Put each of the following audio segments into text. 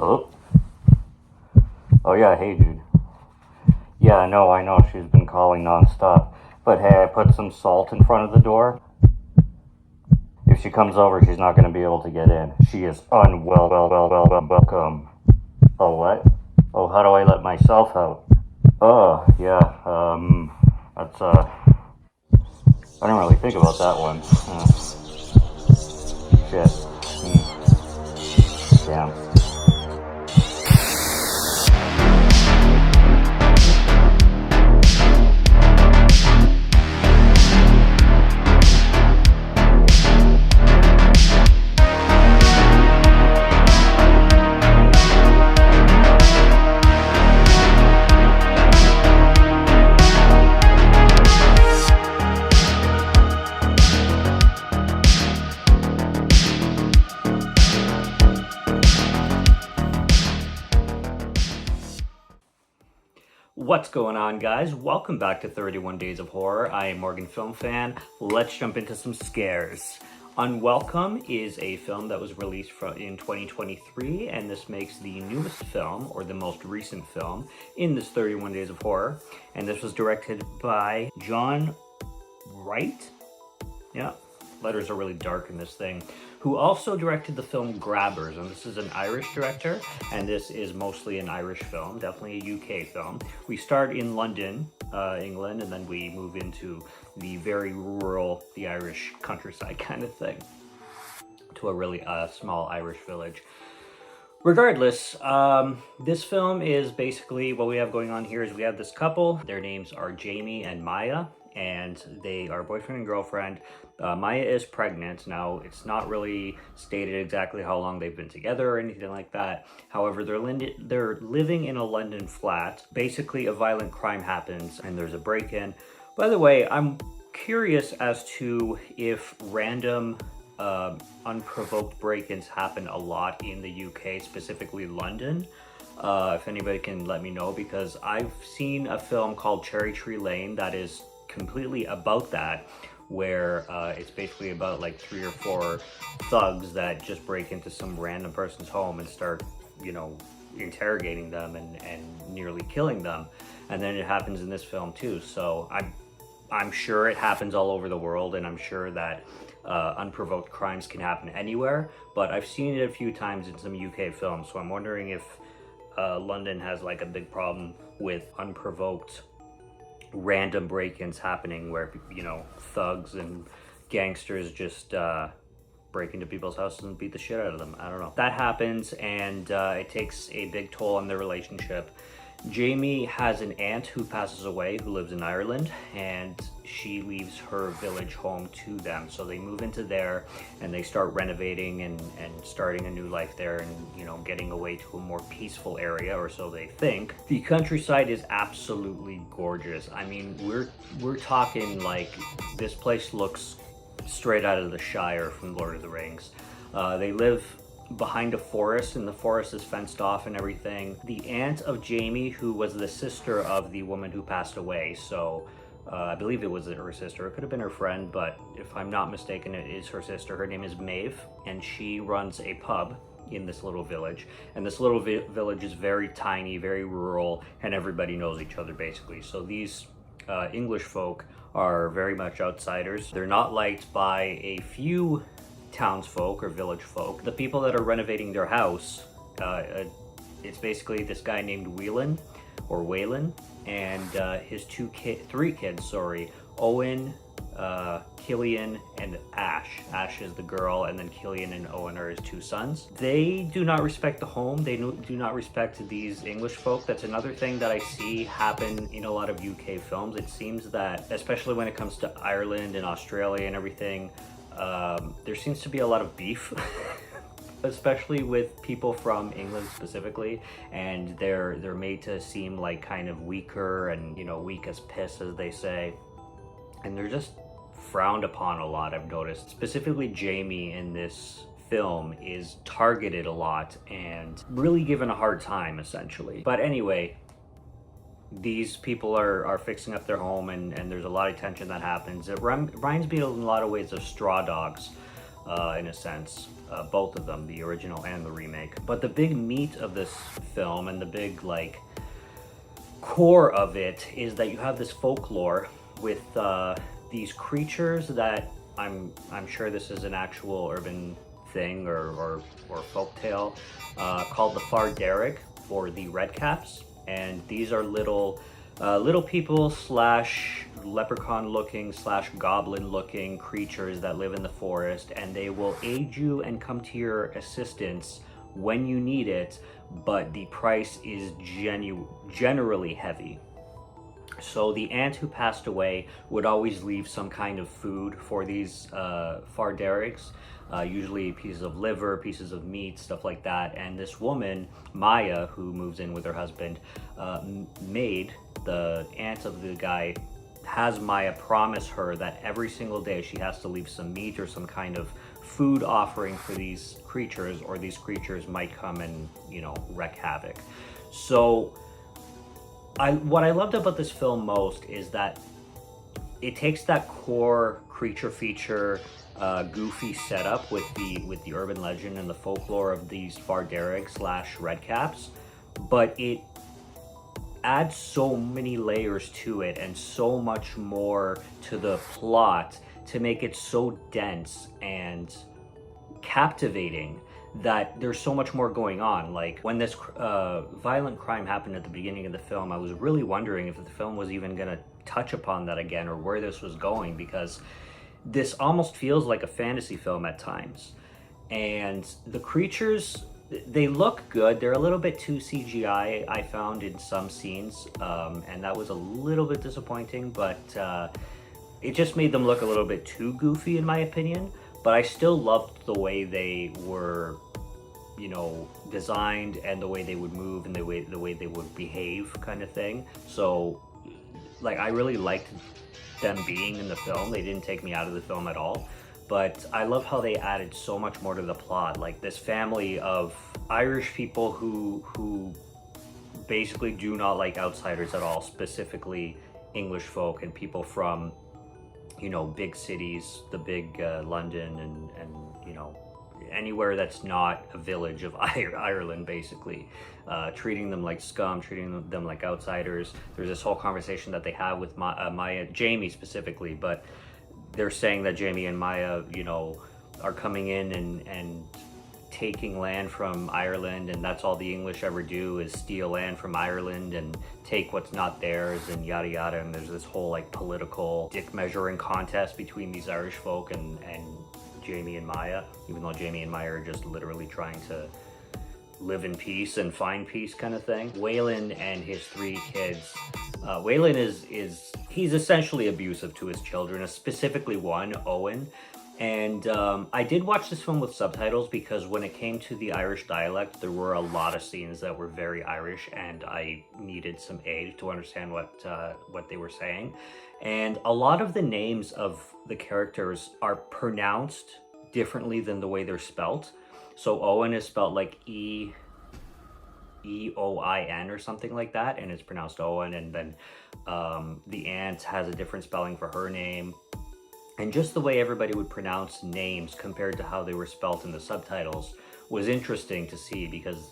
Oh, oh yeah, hey dude. Yeah, no, I know, she's been calling nonstop. But hey, I put some salt in front of the door. If she comes over, she's not going to be able to get in. She is welcome. Oh, what? Oh, how do I let myself out? Oh, yeah, that's, I didn't really think about that one. Shit. Damn. What's going on, guys? Welcome back to 31 Days of Horror. I am Morgan Film Fan. Let's jump into some scares. Unwelcome is a film that was released in 2023, and this makes the newest film, or the most recent film, in this 31 Days of Horror. And this was directed by Jon Wright? Yeah, letters are really dark in this thing. Who also directed the film Grabbers, and this is an Irish director, and this is mostly an Irish film, definitely a UK film. We start in London, England, and then we move into the very rural, the Irish countryside kind of thing, to a really small Irish village. Regardless, this film is basically, what we have going on here is we have this couple. Their names are Jamie and Maya, and they are boyfriend and girlfriend. Maya is pregnant. Now, it's not really stated exactly how long they've been together or anything like that. However, they're living in a London flat. Basically, a violent crime happens and there's a break-in. By the way, I'm curious as to if random unprovoked break-ins happen a lot in the UK, specifically London. If anybody can let me know, because I've seen a film called Cherry Tree Lane that is completely about that, where it's basically about like 3 or 4 thugs that just break into some random person's home and start, interrogating them and nearly killing them. And then it happens in this film too. So I'm sure it happens all over the world, and I'm sure that unprovoked crimes can happen anywhere, but I've seen it a few times in some UK films, so I'm wondering if London has like a big problem with unprovoked random break-ins happening where, thugs and gangsters just break into people's houses and beat the shit out of them. I don't know. That happens, and it takes a big toll on their relationship. Jamie has an aunt who passes away, who lives in Ireland, and she leaves her village home to them. So they move into there and they start renovating and starting a new life there, and getting away to a more peaceful area, or so they think. The countryside is absolutely gorgeous. I mean, we're talking like this place looks straight out of the Shire from Lord of the Rings. They live behind a forest, and the forest is fenced off and everything. The aunt of Jamie, who was the sister of the woman who passed away, so I believe it was her sister. It could have been her friend, but if I'm not mistaken, it is her sister. Her name is Maeve, and she runs a pub in this little village. And this little village is very tiny, very rural, and everybody knows each other basically. So these English folk are very much outsiders. They're not liked by a few townsfolk or village folk. The people that are renovating their house, it's basically this guy named Waylon, and his 3 kids, Owen, Killian, and Ash. Ash is the girl, and then Killian and Owen are his 2 sons. They do not respect the home. They do not respect these English folk. That's another thing that I see happen in a lot of UK films. It seems that, especially when it comes to Ireland and Australia and everything, there seems to be a lot of beef, especially with people from England specifically, and they're made to seem like kind of weaker and, weak as piss, as they say, and they're just frowned upon a lot, I've noticed. Specifically, Jamie in this film is targeted a lot and really given a hard time, essentially. But anyway, these people are fixing up their home, and there's a lot of tension that happens. It reminds me in a lot of ways of Straw Dogs, in a sense. both of them, the original and the remake. But the big meat of this film and the big like core of it is that you have this folklore with these creatures that I'm sure this is an actual urban thing or folktale called the Farderic or the Redcaps, and these are little people slash leprechaun looking slash goblin looking creatures that live in the forest, and they will aid you and come to your assistance when you need it, but the price is generally heavy. So the aunt who passed away would always leave some kind of food for these Farderics, usually pieces of liver, pieces of meat, stuff like that. And this woman, Maya, who moves in with her husband, made the aunt of the guy, has Maya promise her that every single day she has to leave some meat or some kind of food offering for these creatures, or these creatures might come and, you know, wreak havoc. So what I loved about this film most is that it takes that core creature feature goofy setup with the urban legend and the folklore of these Farderic slash Redcaps, but it adds so many layers to it and so much more to the plot to make it so dense and captivating that there's so much more going on. Like when this violent crime happened at the beginning of the film, I was really wondering if the film was even gonna touch upon that again or where this was going, because this almost feels like a fantasy film at times. And the creatures, they look good. They're a little bit too CGI, I found, in some scenes, and that was a little bit disappointing, but it just made them look a little bit too goofy in my opinion. But I still loved the way they were, you know, designed, and the way they would move and the way they would behave, kind of thing. So like I really liked them being in the film. They didn't take me out of the film at all. But I love how they added so much more to the plot. Like this family of Irish people who basically do not like outsiders at all, specifically English folk and people from, you know, big cities, the big London and you know, anywhere that's not a village of Ireland, basically. Treating them like scum, treating them like outsiders. There's this whole conversation that they have with Maya, Jamie specifically, but they're saying that Jamie and Maya, you know, are coming in and taking land from Ireland, and that's all the English ever do is steal land from Ireland and take what's not theirs and yada yada. And there's this whole like political dick measuring contest between these Irish folk and Jamie and Maya, even though Jamie and Maya are just literally trying to live in peace and find peace, kind of thing. Waylon and his 3 kids. Waylon he's essentially abusive to his children, specifically one, Owen. And I did watch this film with subtitles because when it came to the Irish dialect, there were a lot of scenes that were very Irish, and I needed some aid to understand what they were saying. And a lot of the names of the characters are pronounced differently than the way they're spelt. So Owen is spelled like E-O-I-N or something like that, and it's pronounced Owen. And then the aunt has a different spelling for her name. And just the way everybody would pronounce names compared to how they were spelt in the subtitles was interesting to see because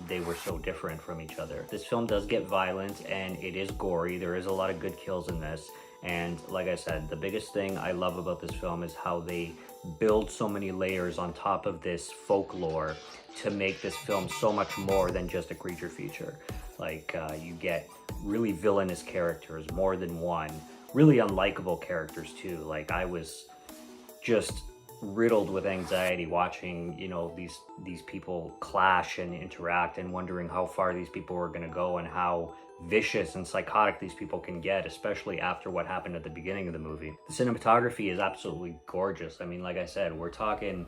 they were so different from each other. This film does get violent and it is gory. There is a lot of good kills in this. And like I said, the biggest thing I love about this film is how they build so many layers on top of this folklore to make this film so much more than just a creature feature. Like you get really villainous characters, more than one. Really unlikable characters too. Like I was just riddled with anxiety watching, you know, these people clash and interact and wondering how far these people were going to go and how vicious and psychotic these people can get, especially after what happened at the beginning of the movie. The cinematography is absolutely gorgeous. I mean, like I said, we're talking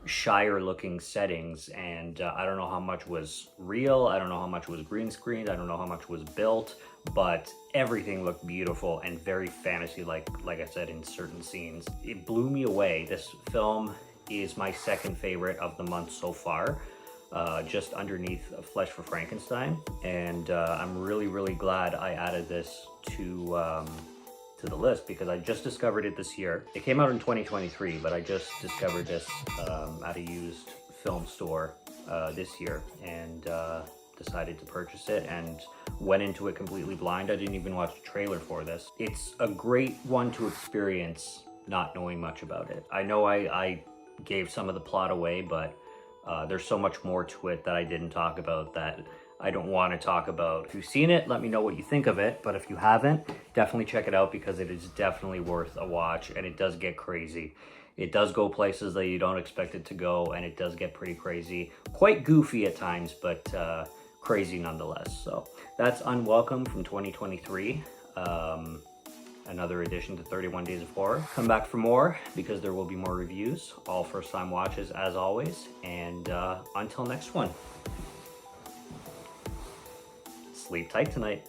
Shire looking settings, and I don't know how much was real, I don't know how much was green screened, I don't know how much was built, but everything looked beautiful and very fantasy like I said in certain scenes. It blew me away. This film is my second favorite of the month so far, just underneath Flesh for Frankenstein, and I'm really glad I added this to to the list because I just discovered it this year. It came out in 2023, but I just discovered this at a used film store this year, and decided to purchase it and went into it completely blind. I didn't even watch the trailer for this. It's a great one to experience not knowing much about it. I know I gave some of the plot away, but there's so much more to it that I didn't talk about that I don't want to talk about. If you've seen it, let me know what you think of it, but if you haven't, definitely check it out because it is definitely worth a watch, and it does get crazy. It does go places that you don't expect it to go, and it does get pretty crazy. Quite goofy at times, but crazy nonetheless. So that's Unwelcome from 2023. Another addition to 31 Days of Horror. Come back for more because there will be more reviews, all first time watches as always, and until next one. Sleep tight tonight.